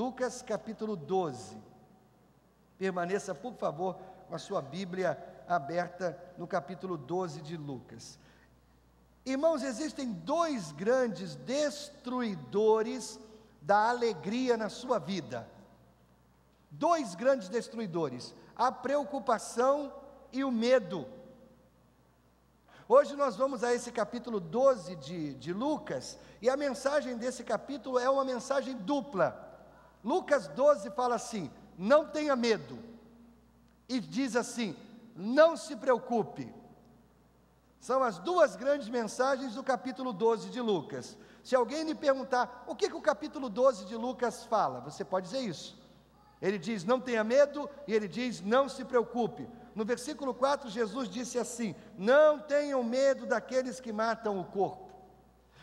Lucas capítulo 12. Permaneça, por favor, com a sua Bíblia aberta no capítulo 12 de Lucas. Irmãos, existem dois grandes destruidores da alegria na sua vida. Dois grandes destruidores: a preocupação e o medo. Hoje nós vamos a esse capítulo 12 de Lucas, e a mensagem desse capítulo é uma mensagem dupla. Lucas 12 fala assim: não tenha medo, e diz assim: não se preocupe. São as duas grandes mensagens do capítulo 12 de Lucas. Se alguém lhe perguntar, o que o capítulo 12 de Lucas fala? Você pode dizer isso. Ele diz, não tenha medo, e ele diz, não se preocupe. No versículo 4, Jesus disse assim: não tenham medo daqueles que matam o corpo.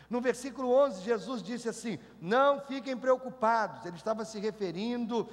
No versículo 11, Jesus disse assim: não fiquem preocupados. Ele estava se referindo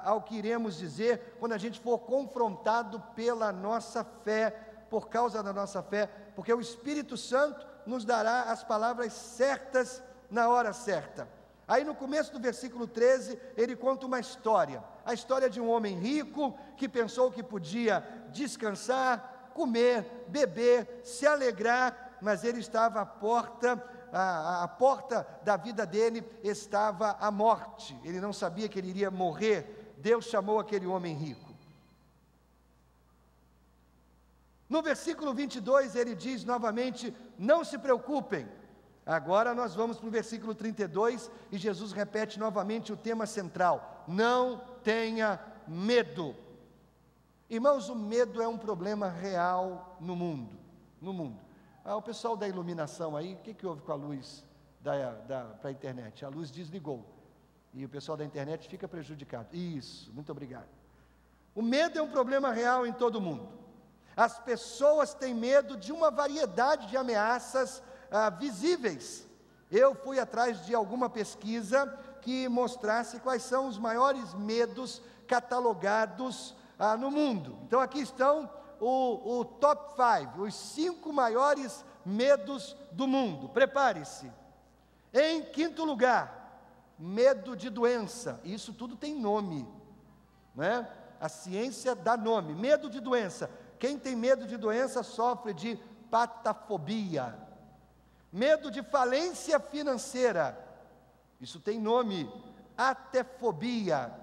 ao que iremos dizer quando a gente for confrontado pela nossa fé, por causa da nossa fé, porque o Espírito Santo nos dará as palavras certas na hora certa. Aí no começo do versículo 13, ele conta uma história, a história de um homem rico, que pensou que podia descansar, comer, beber, se alegrar, mas ele estava à porta, a porta da vida dele estava a morte. Ele não sabia que ele iria morrer. Deus chamou aquele homem rico. No versículo 22 ele diz novamente, não se preocupem. Agora nós vamos para o versículo 32 e Jesus repete novamente o tema central: não tenha medo. Irmãos, o medo é um problema real no mundo. O pessoal da iluminação aí, o que houve com a luz para a internet? A luz desligou e o pessoal da internet fica prejudicado. Isso, muito obrigado. O medo é um problema real em todo o mundo. As pessoas têm medo de uma variedade de ameaças visíveis. Eu fui atrás de alguma pesquisa que mostrasse quais são os maiores medos catalogados no mundo. Então aqui estão o top 5, os 5 maiores medos do mundo. Prepare-se. Em quinto lugar, medo de doença. Isso tudo tem nome, né? A ciência dá nome. Medo de doença. Quem tem medo de doença sofre de patafobia. Medo de falência financeira. Isso tem nome. Atefobia.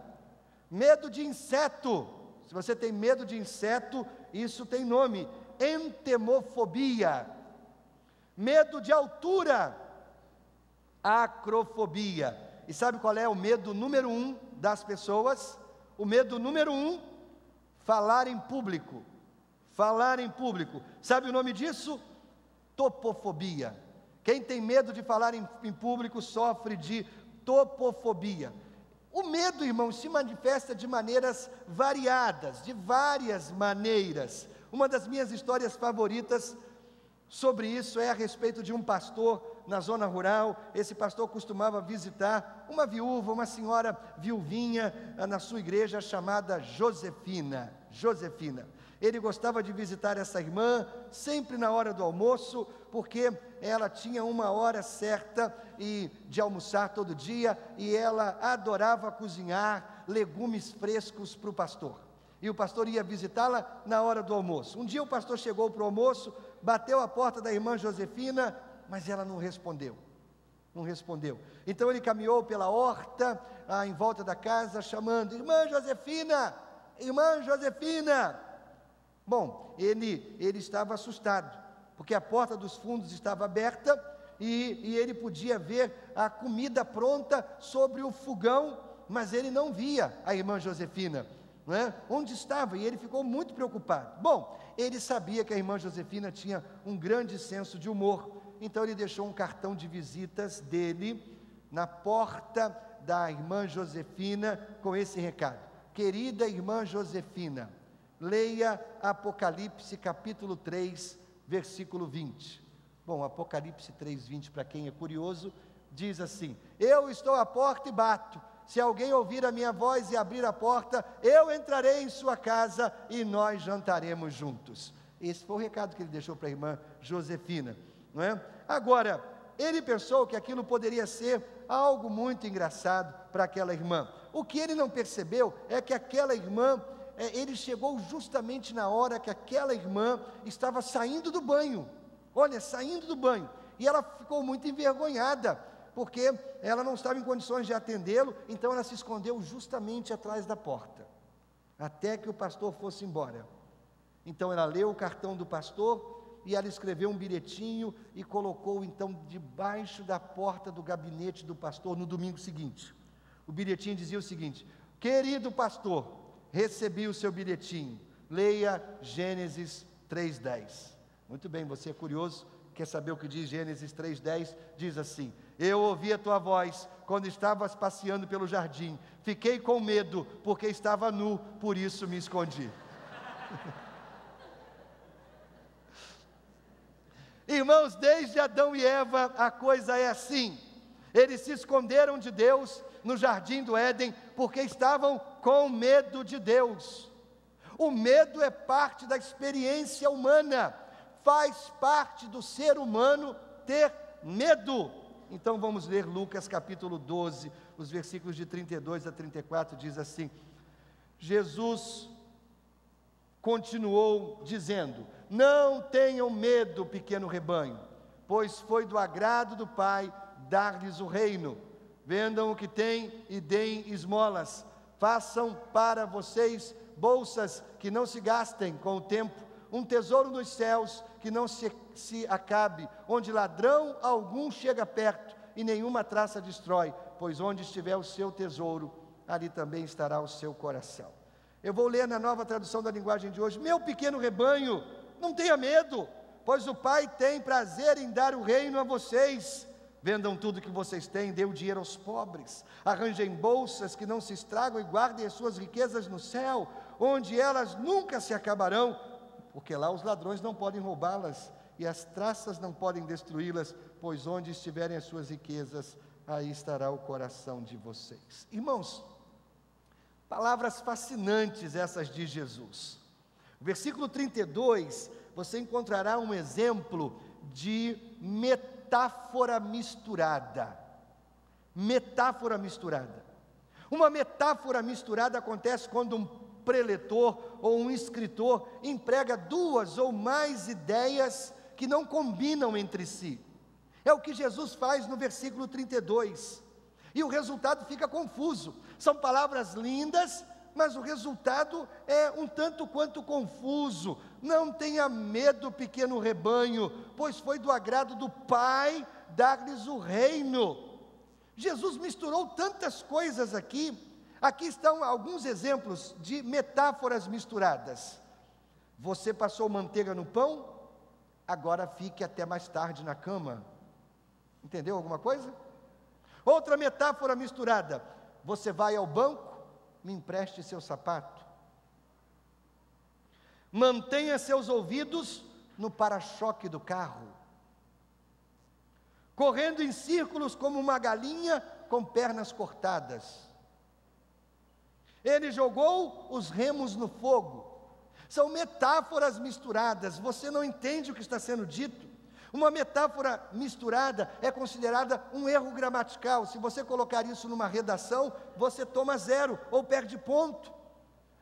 Medo de inseto. Se você tem medo de inseto, isso tem nome. Entemofobia. Medo de altura. Acrofobia. E sabe qual é o medo número 1 das pessoas? O medo número 1, falar em público. Falar em público. Sabe o nome disso? Topofobia. Quem tem medo de falar em público sofre de topofobia. O medo, irmãos, se manifesta de maneiras variadas, de várias maneiras. Uma das minhas histórias favoritas sobre isso é a respeito de um pastor na zona rural. Esse pastor costumava visitar uma viúva, uma senhora viuvinha na sua igreja chamada Josefina. Ele gostava de visitar essa irmã sempre na hora do almoço, porque ela tinha uma hora certa de almoçar todo dia, e ela adorava cozinhar legumes frescos para o pastor. E o pastor ia visitá-la na hora do almoço. Um dia o pastor chegou para o almoço, bateu a porta da irmã Josefina, mas ela não respondeu. Então ele caminhou pela horta, em volta da casa, chamando, irmã Josefina, irmã Josefina. Bom, ele estava assustado, porque a porta dos fundos estava aberta e ele podia ver a comida pronta sobre o fogão, mas ele não via a irmã Josefina, não é? Onde estava? E ele ficou muito preocupado. Bom, ele sabia que a irmã Josefina tinha um grande senso de humor, então ele deixou um cartão de visitas dele na porta da irmã Josefina com esse recado: querida irmã Josefina, leia Apocalipse capítulo 3, versículo 20. Bom, Apocalipse 3, 20, para quem é curioso, diz assim: eu estou à porta e bato. Se alguém ouvir a minha voz e abrir a porta, eu entrarei em sua casa e nós jantaremos juntos. Esse foi o recado que ele deixou para a irmã Josefina, não é? Agora, Ele pensou que aquilo poderia ser algo muito engraçado para aquela irmã. O que ele não percebeu é que aquela irmã, ele chegou justamente na hora que aquela irmã estava saindo do banho. Olha, saindo do banho. E ela ficou muito envergonhada, porque ela não estava em condições de atendê-lo, então ela se escondeu justamente atrás da porta, até que o pastor fosse embora. Então ela leu o cartão do pastor, e ela escreveu um bilhetinho e colocou então debaixo da porta do gabinete do pastor no domingo seguinte. O bilhetinho dizia o seguinte: querido pastor, recebi o seu bilhetinho, leia Gênesis 3:10. Muito bem, você é curioso, quer saber o que diz Gênesis 3:10? Diz assim: eu ouvi a tua voz quando estavas passeando pelo jardim, fiquei com medo porque estava nu, por isso me escondi. Irmãos, desde Adão e Eva a coisa é assim. Eles se esconderam de Deus no jardim do Éden porque estavam com medo de Deus. O medo é parte da experiência humana, faz parte do ser humano ter medo. Então vamos ler Lucas capítulo 12, os versículos de 32 a 34, diz assim: Jesus continuou dizendo: não tenham medo, pequeno rebanho, pois foi do agrado do Pai dar-lhes o reino. Vendam o que têm e deem esmolas. Façam para vocês bolsas que não se gastem com o tempo, um tesouro nos céus que não se acabe, onde ladrão algum chega perto e nenhuma traça destrói, pois onde estiver o seu tesouro, ali também estará o seu coração. Eu vou ler na Nova Tradução da Linguagem de hoje: meu pequeno rebanho, não tenha medo, pois o Pai tem prazer em dar o reino a vocês. Vendam tudo que vocês têm, dê o dinheiro aos pobres, arranjem bolsas que não se estragam e guardem as suas riquezas no céu, onde elas nunca se acabarão, porque lá os ladrões não podem roubá-las e as traças não podem destruí-las, pois onde estiverem as suas riquezas, aí estará o coração de vocês. Irmãos, palavras fascinantes essas de Jesus. Versículo 32, você encontrará um exemplo de metáfora misturada. Metáfora misturada. Uma metáfora misturada acontece quando um preletor ou um escritor emprega duas ou mais ideias que não combinam entre si. É o que Jesus faz no versículo 32. E o resultado fica confuso. São palavras lindas, mas o resultado é um tanto quanto confuso. Não tenha medo, pequeno rebanho, pois foi do agrado do Pai dar-lhes o reino. Jesus misturou tantas coisas aqui. Aqui estão alguns exemplos de metáforas misturadas. Você passou manteiga no pão, agora fique até mais tarde na cama. Entendeu alguma coisa? Outra metáfora misturada: você vai ao banco, me empreste seu sapato. Mantenha seus ouvidos no para-choque do carro. Correndo em círculos como uma galinha com pernas cortadas. Ele jogou os remos no fogo. São metáforas misturadas, você não entende o que está sendo dito. Uma metáfora misturada é considerada um erro gramatical. Se você colocar isso numa redação, você toma 0 ou perde ponto.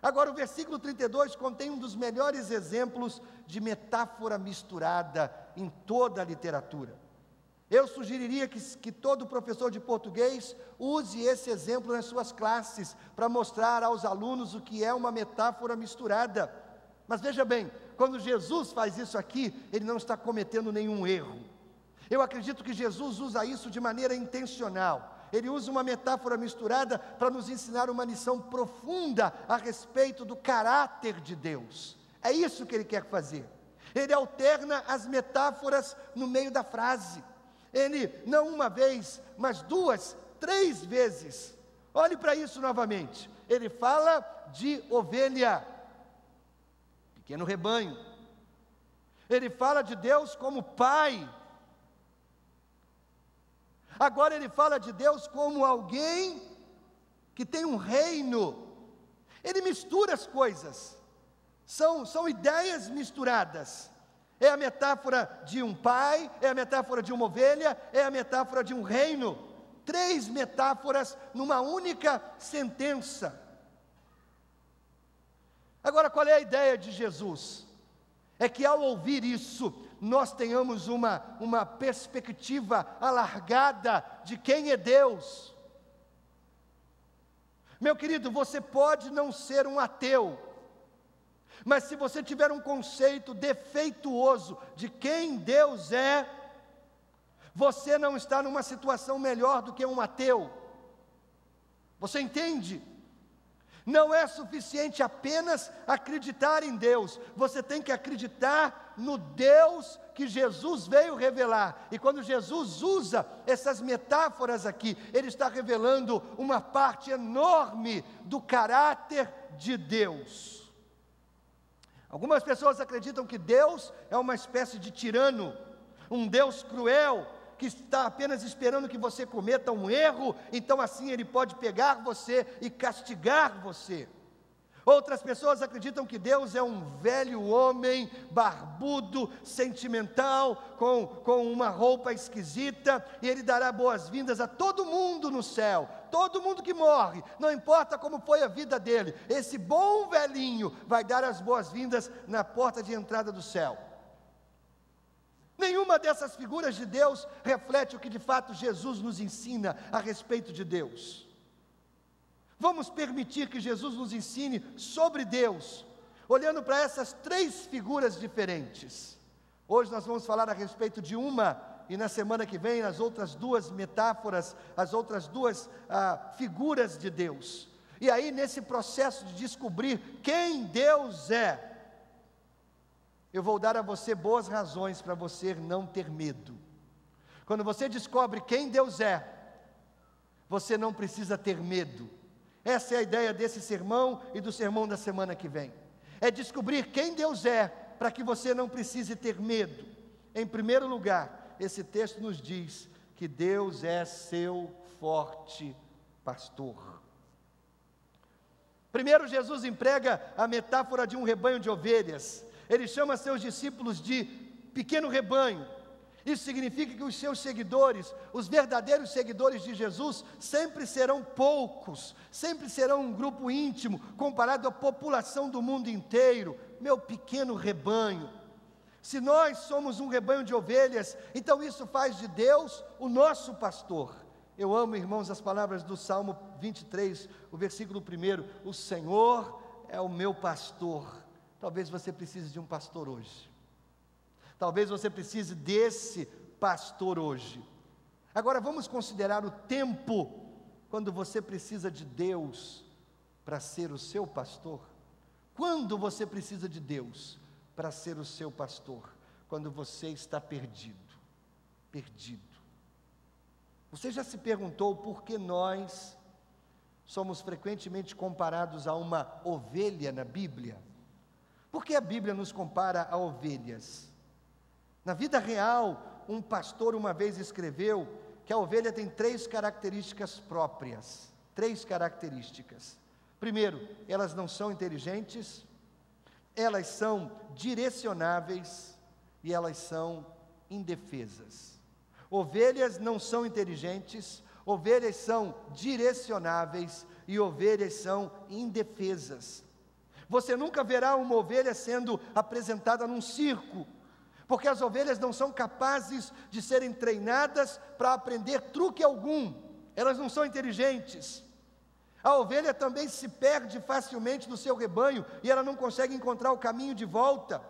Agora, o versículo 32 contém um dos melhores exemplos de metáfora misturada em toda a literatura. Eu sugeriria que todo professor de português use esse exemplo nas suas classes, para mostrar aos alunos o que é uma metáfora misturada. Mas veja bem, quando Jesus faz isso aqui, ele não está cometendo nenhum erro. Eu acredito que Jesus usa isso de maneira intencional. Ele usa uma metáfora misturada para nos ensinar uma lição profunda a respeito do caráter de Deus. É isso que ele quer fazer. Ele alterna as metáforas no meio da frase. Ele, não uma vez, mas 2, 3 vezes. Olhe para isso novamente. Ele fala de ovelha, pequeno rebanho. Ele fala de Deus como Pai. Agora ele fala de Deus como alguém que tem um reino. Ele mistura as coisas. São ideias misturadas. É a metáfora de um pai, é a metáfora de uma ovelha, é a metáfora de um reino. 3 metáforas numa única sentença. Agora, qual é a ideia de Jesus? É que ao ouvir isso, nós tenhamos uma perspectiva alargada de quem é Deus. Meu querido, você pode não ser um ateu, mas se você tiver um conceito defeituoso de quem Deus é, você não está numa situação melhor do que um ateu. Você entende? Não é suficiente apenas acreditar em Deus, você tem que acreditar no Deus que Jesus veio revelar. E quando Jesus usa essas metáforas aqui, Ele está revelando uma parte enorme do caráter de Deus. Algumas pessoas acreditam que Deus é uma espécie de tirano, um Deus cruel, que está apenas esperando que você cometa um erro, então assim Ele pode pegar você e castigar você. Outras pessoas acreditam que Deus é um velho homem, barbudo, sentimental, com uma roupa esquisita, e Ele dará boas-vindas a todo mundo no céu, todo mundo que morre, não importa como foi a vida dele, esse bom velhinho vai dar as boas-vindas na porta de entrada do céu. Nenhuma dessas figuras de Deus reflete o que de fato Jesus nos ensina a respeito de Deus. Vamos permitir que Jesus nos ensine sobre Deus, olhando para essas 3 figuras diferentes. Hoje nós vamos falar a respeito de uma, e na semana que vem as outras 2 metáforas, as outras 2 figuras de Deus. E aí nesse processo de descobrir quem Deus é, eu vou dar a você boas razões para você não ter medo. Quando você descobre quem Deus é, você não precisa ter medo. Essa é a ideia desse sermão e do sermão da semana que vem. É descobrir quem Deus é, para que você não precise ter medo. Em primeiro lugar, esse texto nos diz que Deus é seu forte pastor. Primeiro, Jesus emprega a metáfora de um rebanho de ovelhas. Ele chama seus discípulos de pequeno rebanho. Isso significa que os seus seguidores, os verdadeiros seguidores de Jesus, sempre serão poucos, sempre serão um grupo íntimo, comparado à população do mundo inteiro. Meu pequeno rebanho. Se nós somos um rebanho de ovelhas, então isso faz de Deus o nosso pastor. Eu amo, irmãos, as palavras do Salmo 23, o versículo 1, o Senhor é o meu pastor. Talvez você precise de um pastor hoje. Talvez você precise desse pastor hoje. Agora vamos considerar o tempo quando você precisa de Deus para ser o seu pastor. Quando você precisa de Deus para ser o seu pastor? Quando você está perdido. Você já se perguntou por que nós somos frequentemente comparados a uma ovelha na Bíblia? Por que a Bíblia nos compara a ovelhas? Na vida real, um pastor uma vez escreveu que a ovelha tem 3 características próprias. 3 características. Primeiro, elas não são inteligentes, elas são direcionáveis e elas são indefesas. Ovelhas não são inteligentes, ovelhas são direcionáveis e ovelhas são indefesas. Você nunca verá uma ovelha sendo apresentada num circo, porque as ovelhas não são capazes de serem treinadas para aprender truque algum, elas não são inteligentes. A ovelha também se perde facilmente do seu rebanho e ela não consegue encontrar o caminho de volta.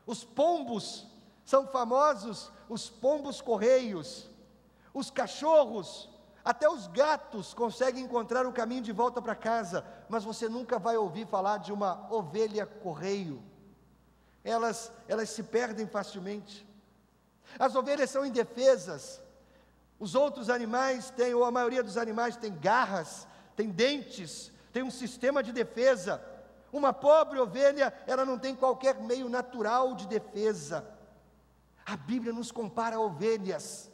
Os pombos são famosos, os pombos correios, os cachorros, até os gatos conseguem encontrar o caminho de volta para casa, mas você nunca vai ouvir falar de uma ovelha correio. Elas se perdem facilmente. As ovelhas são indefesas. Os outros animais têm, ou a maioria dos animais tem garras, tem dentes, tem um sistema de defesa. Uma pobre ovelha, ela não tem qualquer meio natural de defesa. A Bíblia nos compara a ovelhas.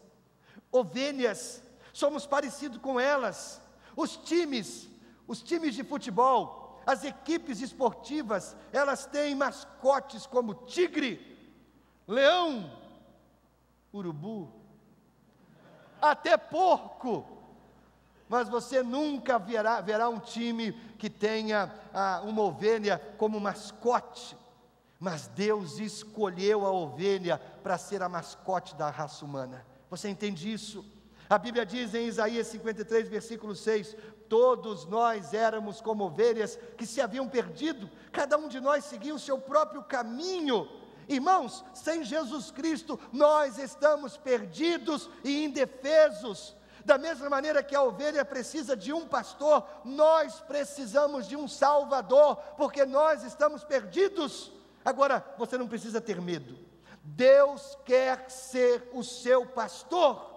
Ovelhas, somos parecidos com elas. Os times de futebol, as equipes esportivas, elas têm mascotes como tigre, leão, urubu, até porco. Mas você nunca verá um time que tenha uma ovelha como mascote. Mas Deus escolheu a ovelha para ser a mascote da raça humana. Você entende isso? A Bíblia diz em Isaías 53, versículo 6: todos nós éramos como ovelhas que se haviam perdido, cada um de nós seguia o seu próprio caminho. Irmãos, sem Jesus Cristo, nós estamos perdidos e indefesos. Da mesma maneira que a ovelha precisa de um pastor, nós precisamos de um Salvador, porque nós estamos perdidos. Agora, você não precisa ter medo. Deus quer ser o seu pastor.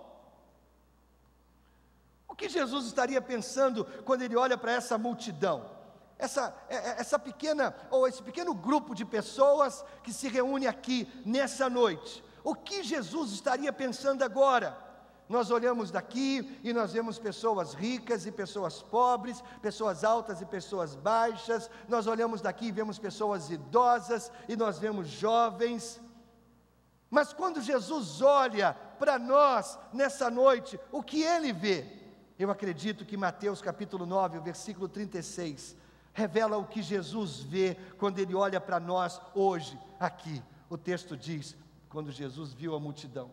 O que Jesus estaria pensando quando ele olha para essa multidão? Essa pequena, ou esse pequeno grupo de pessoas que se reúne aqui nessa noite. O que Jesus estaria pensando agora? Nós olhamos daqui e nós vemos pessoas ricas e pessoas pobres, pessoas altas e pessoas baixas. Nós olhamos daqui e vemos pessoas idosas e nós vemos jovens. Mas quando Jesus olha para nós nessa noite, o que Ele vê? Eu acredito que Mateus capítulo 9, o versículo 36, revela o que Jesus vê quando Ele olha para nós hoje, aqui. O texto diz: quando Jesus viu a multidão,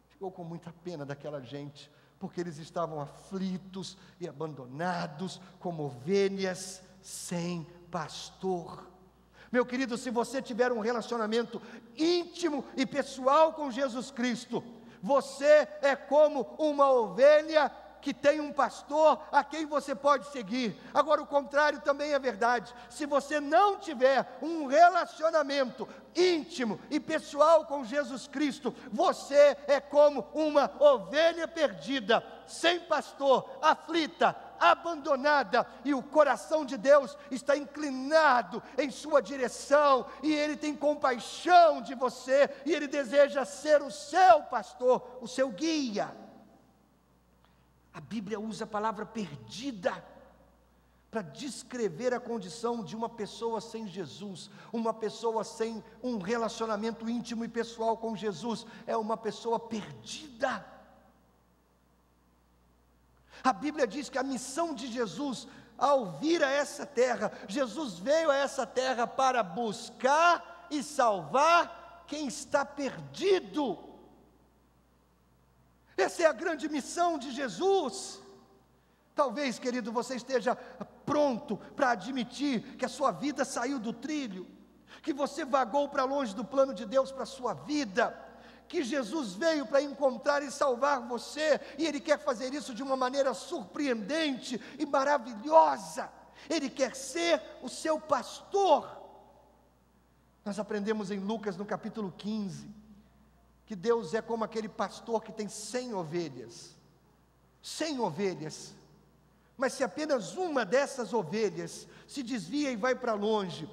ficou com muita pena daquela gente, porque eles estavam aflitos e abandonados, como ovelhas sem pastor. Meu querido, se você tiver um relacionamento íntimo e pessoal com Jesus Cristo, você é como uma ovelha que tem um pastor a quem você pode seguir. Agora, o contrário também é verdade. Se você não tiver um relacionamento íntimo e pessoal com Jesus Cristo, você é como uma ovelha perdida, sem pastor, aflita, abandonada, e o coração de Deus está inclinado em sua direção, e Ele tem compaixão de você, e Ele deseja ser o seu pastor, o seu guia. A Bíblia usa a palavra perdida para descrever a condição de uma pessoa sem Jesus, uma pessoa sem um relacionamento íntimo e pessoal com Jesus, é uma pessoa perdida. A Bíblia diz que a missão de Jesus, ao vir a essa terra, Jesus veio a essa terra para buscar e salvar quem está perdido. Essa é a grande missão de Jesus. Talvez, querido, você esteja pronto para admitir que a sua vida saiu do trilho, que você vagou para longe do plano de Deus para a sua vida, que Jesus veio para encontrar e salvar você, e Ele quer fazer isso de uma maneira surpreendente e maravilhosa. Ele quer ser o seu pastor. Nós aprendemos em Lucas no capítulo 15, que Deus é como aquele pastor que tem 100 ovelhas, 100 ovelhas, mas se apenas uma dessas ovelhas se desvia e vai para longe,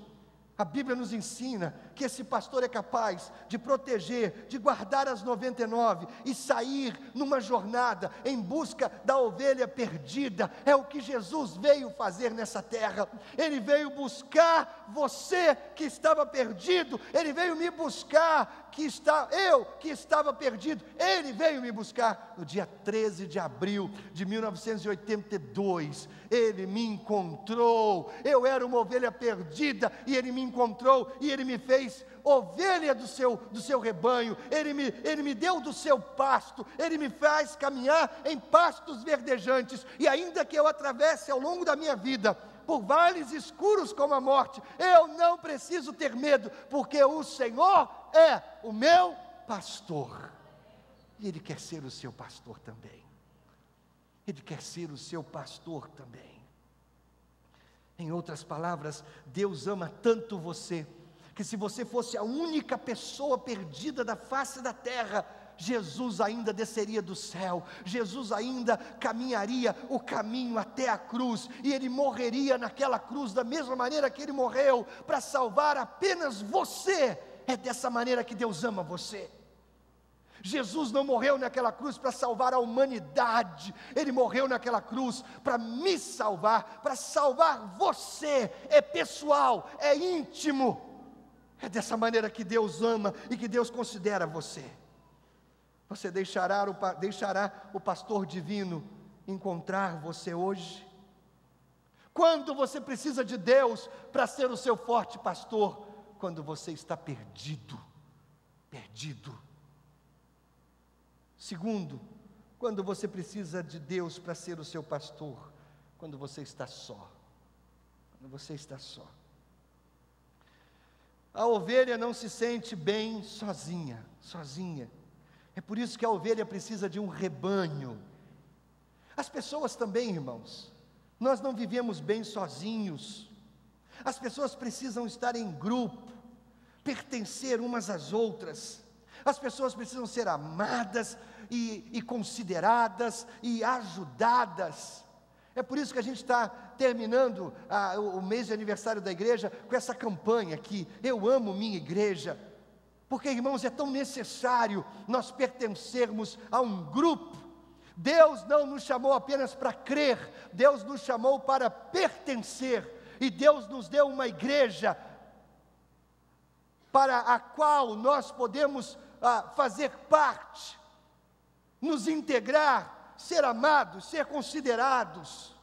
a Bíblia nos ensina que esse pastor é capaz de proteger, de guardar as 99 e sair numa jornada em busca da ovelha perdida. É o que Jesus veio fazer nessa terra. Ele veio buscar você que estava perdido. Ele veio me buscar, eu que estava perdido. Ele veio me buscar no dia 13 de abril de 1982. Ele me encontrou. Eu era uma ovelha perdida e Ele me encontrou e Ele me fez ovelha do seu rebanho. Ele me deu do seu pasto. Ele me faz caminhar em pastos verdejantes, e ainda que eu atravesse ao longo da minha vida por vales escuros como a morte, eu não preciso ter medo, porque o Senhor é o meu pastor, e Ele quer ser o seu pastor também. Ele quer ser o seu pastor também. Em outras palavras, Deus ama tanto você, que se você fosse a única pessoa perdida da face da terra, Jesus ainda desceria do céu, Jesus ainda caminharia o caminho até a cruz, e Ele morreria naquela cruz da mesma maneira que Ele morreu, para salvar apenas você. É dessa maneira que Deus ama você. Jesus não morreu naquela cruz para salvar a humanidade, Ele morreu naquela cruz para me salvar, para salvar você. É pessoal, é íntimo, É dessa maneira que Deus ama e que Deus considera você. Você deixará o pastor divino encontrar você hoje? Quando você precisa de Deus para ser o seu forte pastor? Quando você está perdido. Segundo, quando você precisa de Deus para ser o seu pastor? Quando você está só. A ovelha não se sente bem sozinha. É por isso que a ovelha precisa de um rebanho. As pessoas também, irmãos, nós não vivemos bem sozinhos. As pessoas precisam estar em grupo, pertencer umas às outras. As pessoas precisam ser amadas e consideradas e ajudadas. É por isso que a gente está terminando o mês de aniversário da igreja com essa campanha aqui, Eu Amo Minha Igreja. Porque, irmãos, é tão necessário nós pertencermos a um grupo. Deus não nos chamou apenas para crer, Deus nos chamou para pertencer. E Deus nos deu uma igreja para a qual nós podemos fazer parte, nos integrar, ser amados, ser considerados.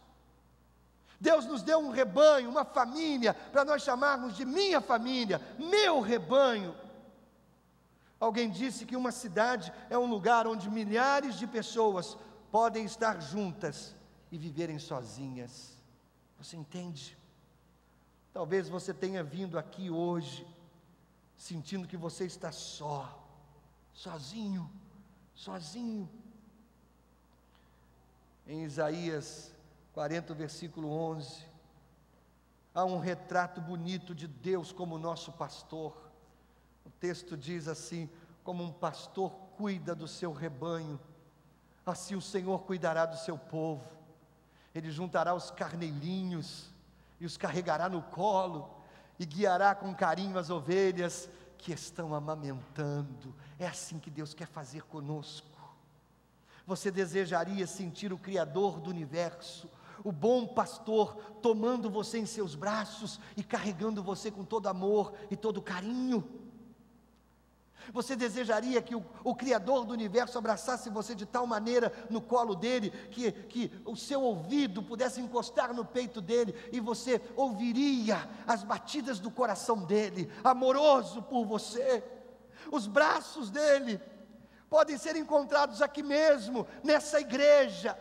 Deus nos deu um rebanho, uma família, para nós chamarmos de minha família, meu rebanho. Alguém disse que uma cidade é um lugar onde milhares de pessoas podem estar juntas e viverem sozinhas. Você entende? Talvez você tenha vindo aqui hoje sentindo que você está sozinho. Em Isaías 40, versículo 11, há um retrato bonito de Deus como nosso pastor. O texto diz assim: como um pastor cuida do seu rebanho, assim o Senhor cuidará do seu povo. Ele juntará os carneirinhos e os carregará no colo, e guiará com carinho as ovelhas que estão amamentando. É assim que Deus quer fazer conosco. Você desejaria sentir o Criador do universo, o bom pastor, tomando você em seus braços e carregando você com todo amor e todo carinho? Você desejaria que o Criador do universo abraçasse você de tal maneira no colo dele, que o seu ouvido pudesse encostar no peito dele, e você ouviria as batidas do coração dele, amoroso por você? Os braços dele podem ser encontrados aqui mesmo, nessa igreja.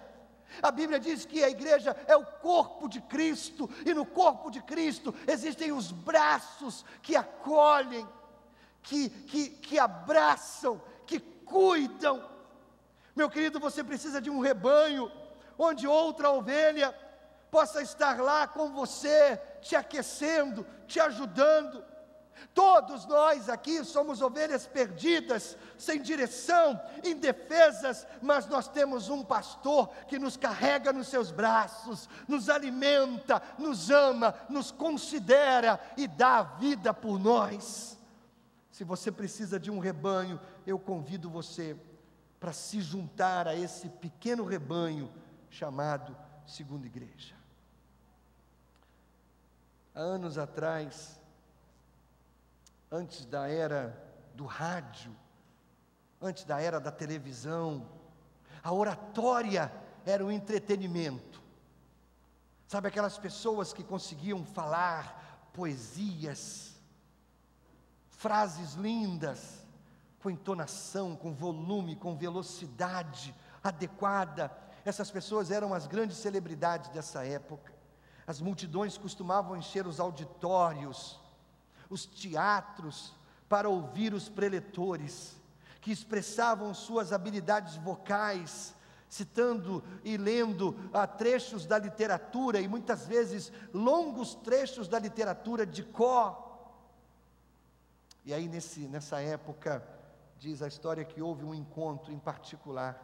A Bíblia diz que a igreja é o corpo de Cristo, e no corpo de Cristo existem os braços que acolhem, que abraçam, que cuidam. Meu querido, você precisa de um rebanho, onde outra ovelha possa estar lá com você, te aquecendo, te ajudando. Todos nós aqui somos ovelhas perdidas, sem direção, indefesas, mas nós temos um pastor que nos carrega nos seus braços, nos alimenta, nos ama, nos considera e dá a vida por nós. Se você precisa de um rebanho, eu convido você para se juntar a esse pequeno rebanho chamado Segunda Igreja. Há anos atrás, antes da era do rádio, antes da era da televisão, a oratória era o entretenimento. Sabe aquelas pessoas que conseguiam falar poesias, frases lindas, com entonação, com volume, com velocidade adequada? Essas pessoas eram as grandes celebridades dessa época. As multidões costumavam encher os auditórios, os teatros, para ouvir os preletores, que expressavam suas habilidades vocais, citando e lendo trechos da literatura, e muitas vezes longos trechos da literatura de cor. E aí nessa época, diz a história que houve um encontro em particular.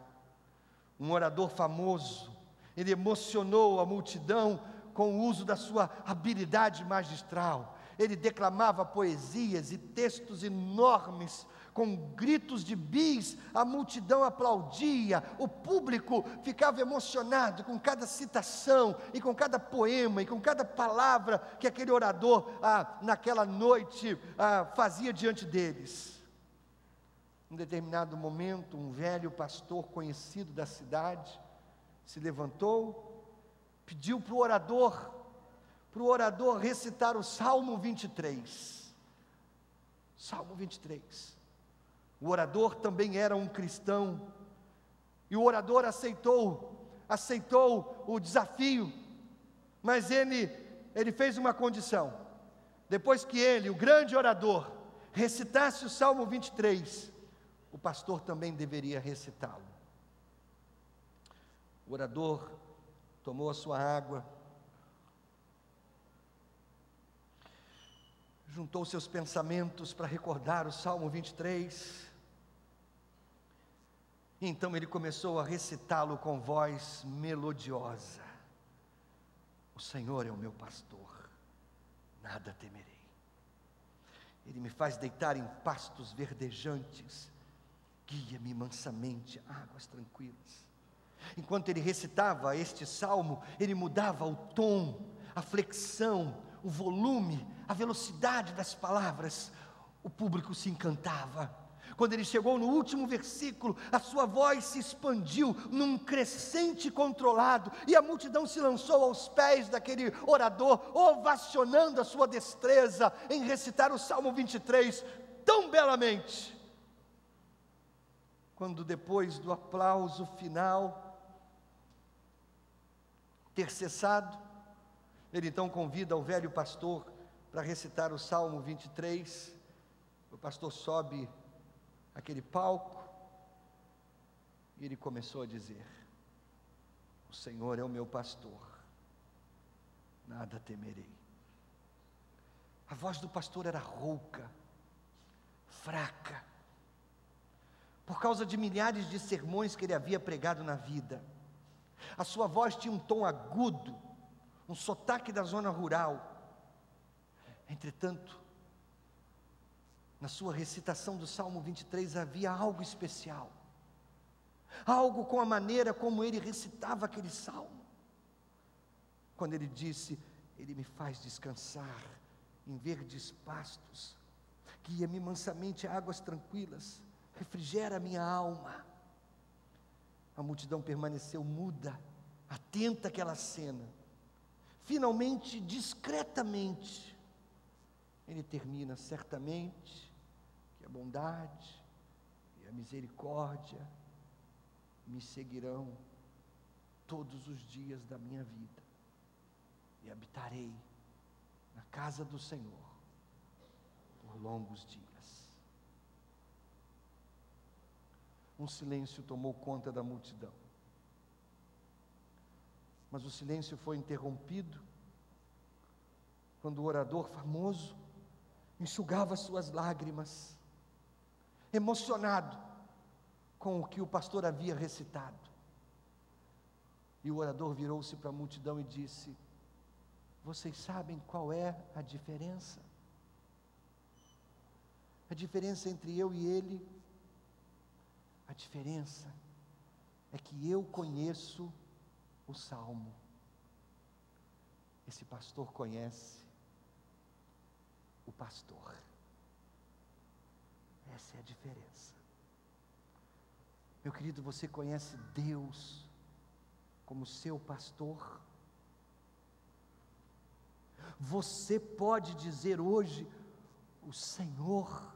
Um orador famoso, ele emocionou a multidão com o uso da sua habilidade magistral. ele declamava poesias e textos enormes, com gritos de bis, a multidão aplaudia, o público ficava emocionado com cada citação, e com cada poema, e com cada palavra que aquele orador, naquela noite, fazia diante deles. Em determinado momento, um velho pastor conhecido da cidade, se levantou, pediu para o orador recitar o Salmo 23. Salmo 23. O orador também era um cristão, e o orador aceitou o desafio, mas ele fez uma condição: depois que ele, o grande orador, recitasse o Salmo 23, o pastor também deveria recitá-lo. O orador tomou a sua água, juntou seus pensamentos para recordar o Salmo 23, e então ele começou a recitá-lo com voz melodiosa: o Senhor é o meu pastor, nada temerei. Ele me faz deitar em pastos verdejantes, guia-me mansamente a águas tranquilas. Enquanto ele recitava este salmo, ele mudava o tom, a flexão, o volume, a velocidade das palavras. O público se encantava. Quando ele chegou no último versículo, a sua voz se expandiu num crescente controlado, e a multidão se lançou aos pés daquele orador, ovacionando a sua destreza em recitar o Salmo 23 tão belamente. Quando, depois do aplauso final ter cessado, ele então convida o velho pastor para recitar o Salmo 23. O pastor sobe aquele palco, e ele começou a dizer: o Senhor é o meu pastor, nada temerei. A voz do pastor era rouca, fraca, por causa de milhares de sermões que ele havia pregado na vida. A sua voz tinha um tom agudo, um sotaque da zona rural. Entretanto, na sua recitação do Salmo 23 havia algo especial, algo com a maneira como ele recitava aquele salmo. Quando ele disse: ele me faz descansar em verdes pastos, guia-me mansamente a águas tranquilas, refrigera a minha alma. A multidão permaneceu muda, atenta àquela cena. Finalmente, discretamente, ele termina: certamente que a bondade e a misericórdia me seguirão todos os dias da minha vida, e habitarei na casa do Senhor por longos dias. Um silêncio tomou conta da multidão, mas o silêncio foi interrompido quando o orador famoso enxugava suas lágrimas, emocionado com o que o pastor havia recitado. E o orador virou-se para a multidão e disse: vocês sabem qual é a diferença? A diferença entre eu e ele, a diferença é que eu conheço o Salmo. Esse pastor conhece o pastor. Essa é a diferença. Meu querido, você conhece Deus como seu pastor? Você pode dizer hoje: o Senhor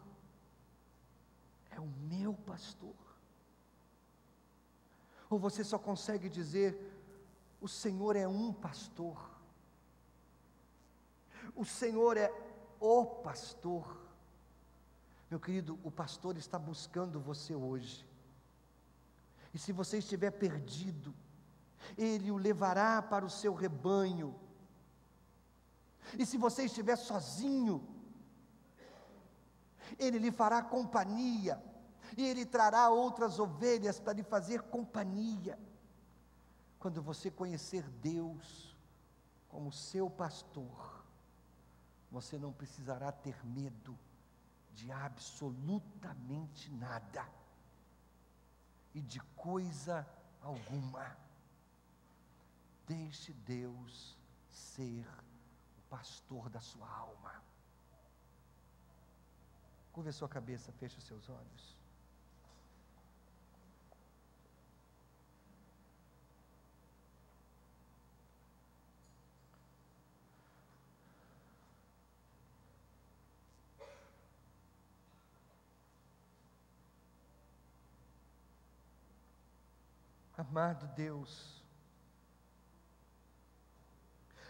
é o meu pastor? Ou você só consegue dizer: o Senhor é um pastor, o Senhor é o pastor? Meu querido, o pastor está buscando você hoje, e se você estiver perdido, ele o levará para o seu rebanho. E se você estiver sozinho, ele lhe fará companhia, e ele trará outras ovelhas para lhe fazer companhia. Quando você conhecer Deus como seu pastor, você não precisará ter medo de absolutamente nada e de coisa alguma. Deixe Deus ser o pastor da sua alma. Curve a sua cabeça, feche os seus olhos. Amado Deus,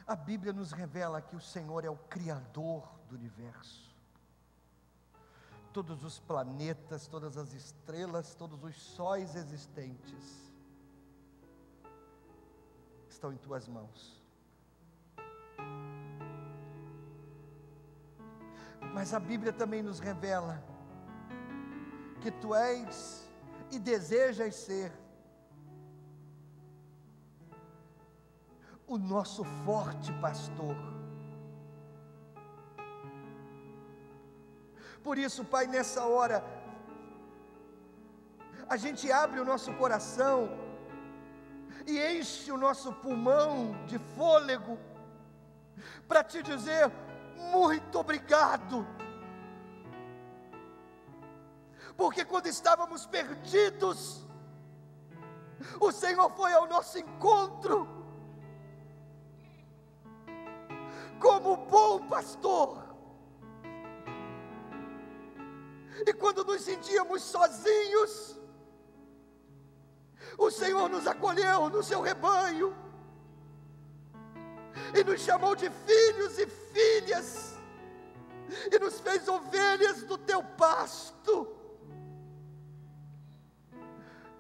a Bíblia nos revela que o Senhor é o Criador do universo. Todos os planetas, todas as estrelas, todos os sóis existentes estão em tuas mãos. Mas a Bíblia também nos revela que tu és e desejas ser o nosso forte pastor. Por isso, Pai, nessa hora, a gente abre o nosso coração e enche o nosso pulmão de fôlego para te dizer muito obrigado. Porque quando estávamos perdidos, o Senhor foi ao nosso encontro como bom pastor. E quando nos sentíamos sozinhos, o Senhor nos acolheu no seu rebanho e nos chamou de filhos e filhas e nos fez ovelhas do teu pasto.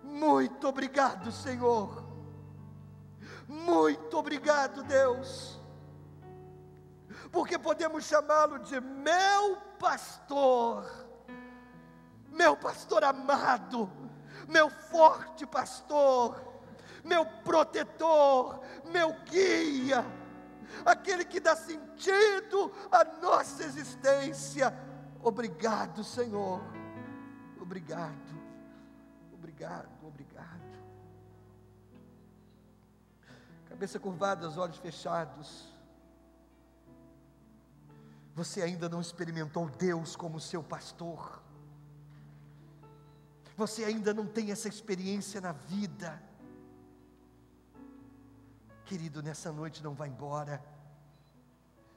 Muito obrigado, Senhor. Muito obrigado, Deus, porque podemos chamá-lo de meu pastor amado, meu forte pastor, meu protetor, meu guia, aquele que dá sentido à nossa existência. Obrigado, Senhor, obrigado, obrigado, obrigado. Cabeça curvada, os olhos fechados. Você ainda não experimentou Deus como seu pastor. Você ainda não tem essa experiência na vida. Querido, nessa noite não vá embora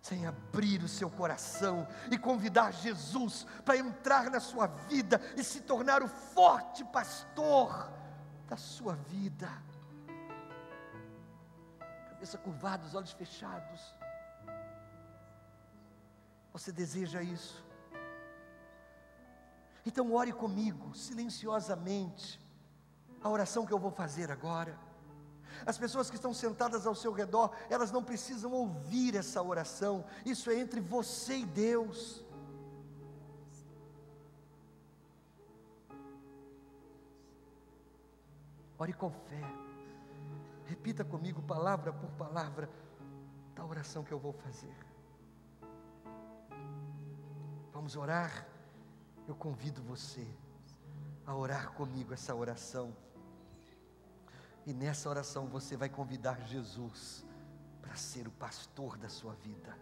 sem abrir o seu coração e convidar Jesus para entrar na sua vida e se tornar o forte pastor da sua vida. Cabeça curvada, os olhos fechados. Você deseja isso? Então ore comigo, silenciosamente, a oração que eu vou fazer agora. As pessoas que estão sentadas ao seu redor, elas não precisam ouvir essa oração. Isso é entre você e Deus. Ore com fé. Repita comigo, palavra por palavra, da oração que eu vou fazer. Vamos orar? Eu convido você a orar comigo essa oração. E nessa oração você vai convidar Jesus para ser o pastor da sua vida.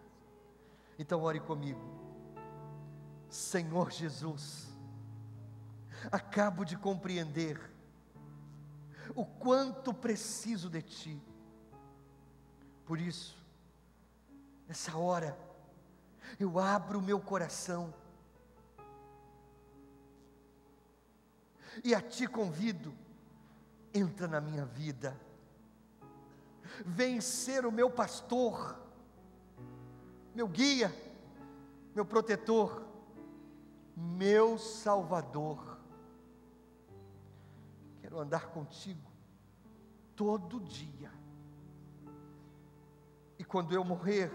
Então ore comigo. Senhor Jesus, acabo de compreender o quanto preciso de Ti. Por isso, nessa hora, eu abro o meu coração e a Ti convido, entra na minha vida, vem ser o meu pastor, meu guia, meu protetor, meu salvador. Quero andar contigo todo dia, e quando eu morrer,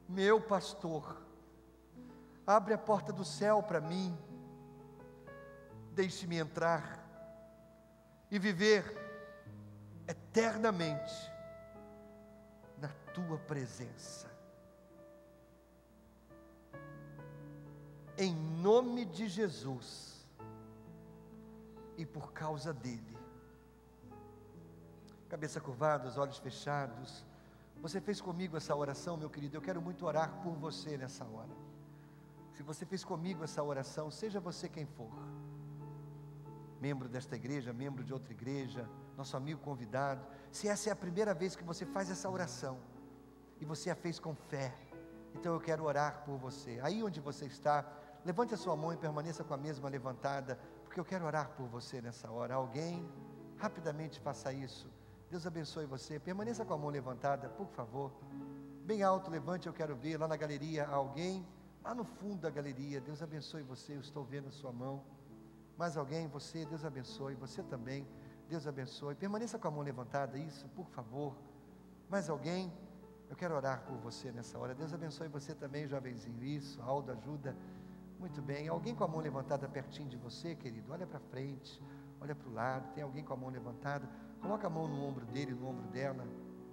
meu pastor, abre a porta do céu para mim, deixe-me entrar e viver eternamente na Tua presença. em nome de Jesus e por causa dele. Cabeça curvada, os olhos fechados. Você fez comigo essa oração, meu querido? Eu quero muito orar por você nessa hora. Se você fez comigo essa oração, seja você quem for, membro desta igreja, membro de outra igreja, nosso amigo convidado, se essa é a primeira vez que você faz essa oração, e você a fez com fé, então eu quero orar por você. Aí onde você está, levante a sua mão e permaneça com a mesma levantada, porque eu quero orar por você nessa hora. Alguém, rapidamente faça isso. Deus abençoe você, permaneça com a mão levantada, por favor, bem alto, levante, eu quero ver, lá na galeria, alguém, lá no fundo da galeria, Deus abençoe você, eu estou vendo a sua mão. Mais alguém? Você, Deus abençoe, você também, Deus abençoe, permaneça com a mão levantada, isso, por favor. Mais alguém? Eu quero orar por você nessa hora. Deus abençoe você também, jovenzinho, isso, Aldo ajuda, muito bem. Alguém com a mão levantada pertinho de você, querido? Olha para frente, olha para o lado, tem alguém com a mão levantada? Coloca a mão no ombro dele, no ombro dela,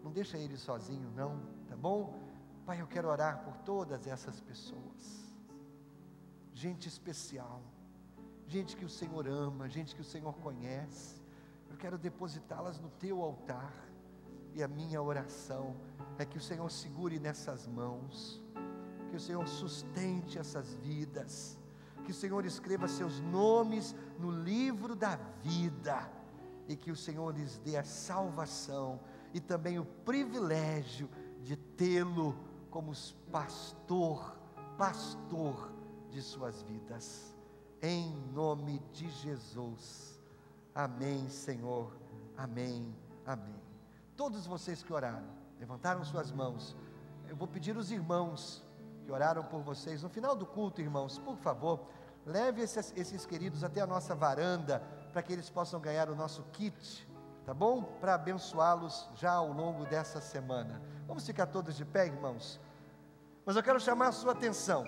não deixa ele sozinho não, tá bom? Pai, eu quero orar por todas essas pessoas, gente especial, gente que o Senhor ama, gente que o Senhor conhece. Eu quero depositá-las no teu altar, e a minha oração é que o Senhor segure nessas mãos, que o Senhor sustente essas vidas, que o Senhor escreva seus nomes no livro da vida, e que o Senhor lhes dê a salvação, e também o privilégio de tê-lo como pastor de suas vidas, em nome de Jesus, amém, Senhor, amém, amém. Todos vocês que oraram, levantaram suas mãos, eu vou pedir os irmãos que oraram por vocês, no final do culto, irmãos, por favor, leve esses queridos até a nossa varanda, para que eles possam ganhar o nosso kit, tá bom? Para abençoá-los já ao longo dessa semana. Vamos ficar todos de pé, irmãos? Mas eu quero chamar a sua atenção.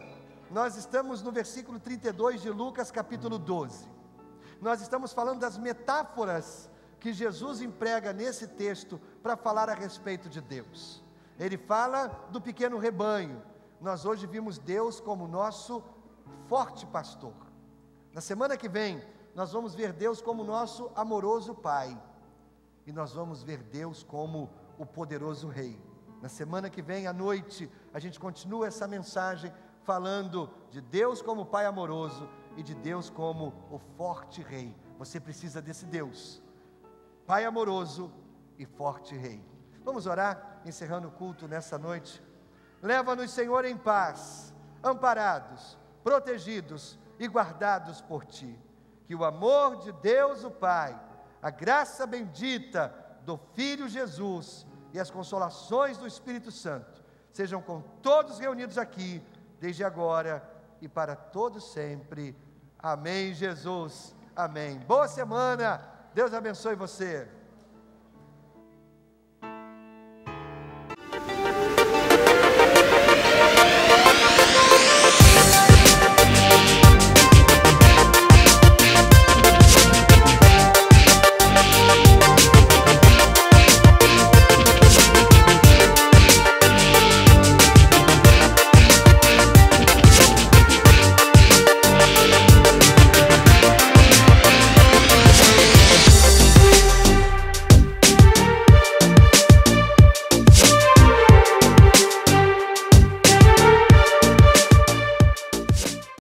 Nós estamos no versículo 32 de Lucas capítulo 12. Nós estamos falando das metáforas que Jesus emprega nesse texto para falar a respeito de Deus. Ele fala do pequeno rebanho. Nós hoje vimos Deus como nosso forte pastor. Na semana que vem, nós vamos ver Deus como nosso amoroso Pai, e nós vamos ver Deus como o poderoso Rei. Na semana que vem, à noite, a gente continua essa mensagem, falando de Deus como Pai amoroso, e de Deus como o forte Rei. Você precisa desse Deus, Pai amoroso e forte Rei. Vamos orar, encerrando o culto nessa noite. Leva-nos, Senhor, em paz, amparados, protegidos e guardados por Ti. Que o amor de Deus o Pai, a graça bendita do Filho Jesus e as consolações do Espírito Santo sejam com todos reunidos aqui, desde agora e para todos sempre. Amém, Jesus. Amém. Boa semana. Deus abençoe você.